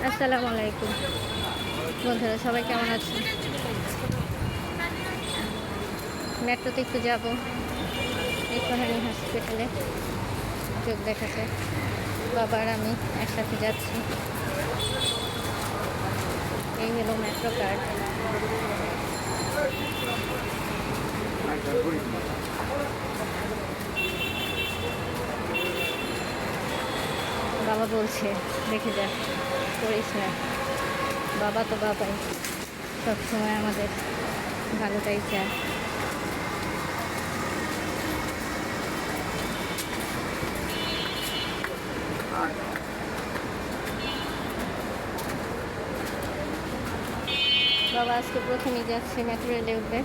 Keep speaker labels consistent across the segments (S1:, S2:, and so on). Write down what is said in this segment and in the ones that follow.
S1: আসসালামু আলাইকুম বন্ধুরা, সবাই কেমন আছেন? মেট্রোতে একটু যাব, ইস্পাহানি হসপিটালে চোখ দেখাতে। বাবা আর আমি একসাথে যাচ্ছি। এই হলো মেট্রো কার্ড। বাবা বলছে দেখে যা, করিস না। বাবা তো বাবাই, সবসময় আমাদের ভালোটাই চায়। বাবা আজকে প্রথমেই যাচ্ছে, মেট্রো রেলে উঠবে।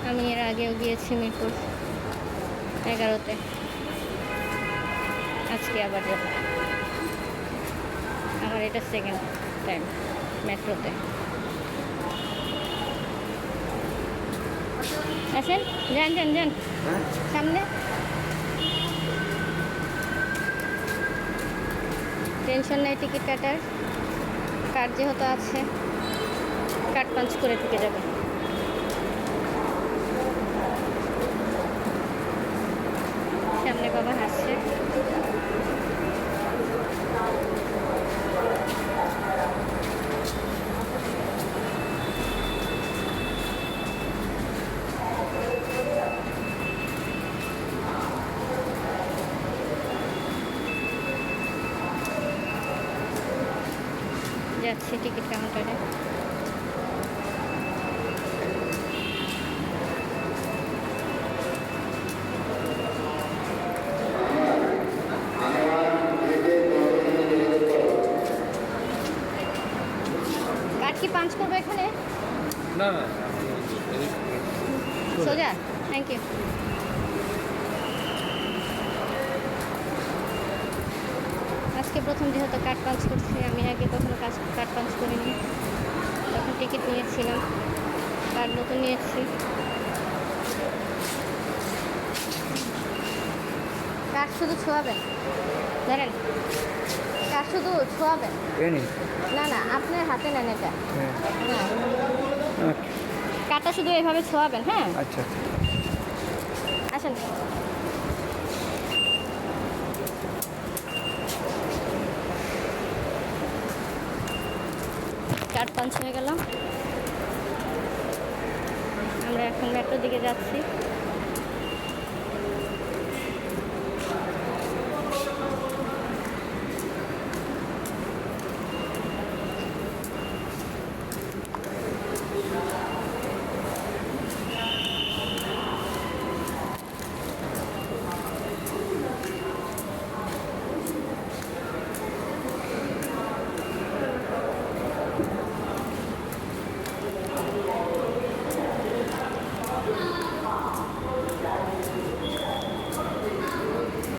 S1: আমি এর আগেও গিয়েছি মিরপুর 11-তে, আজকে আবার যাব। আমার এটা সেকেন্ড টাইম মেট্রোতে। আসেন, যান যান যান সামনে। টেনশন নেই টিকিট কাটার, কার্ড যেহেতু আছে কার্ড পাঞ্চ করে ঢুকে যাবে। সামনে বাবা হাসছে। যাচ্ছি টিকিট কাউন্টারে। কার্ড কি পাঞ্চ করবো এখানে?
S2: না না,
S1: সোজা। Thank you. আজকে প্রথম যেহেতু কার্ড পাঞ্চ করছি, আমি আগে কখনো কার্ড পাঞ্চ করিনি। তখন টিকিট নিয়েছিলাম, কার্ড নতুন নিয়েছি। কার্ড শুধু ছোঁয়াবেন, জানেন? কার্ড শুধু ছোঁয়াবেন। না না, আপনার হাতে নেন এটা। কার্ডটা শুধু এভাবে ছোঁয়াবেন। হ্যাঁ,
S2: আচ্ছা
S1: আসেন। কার্ড পাঞ্চ হয়ে গেল। আমরা এখন মেট্রোর দিকে যাচ্ছি।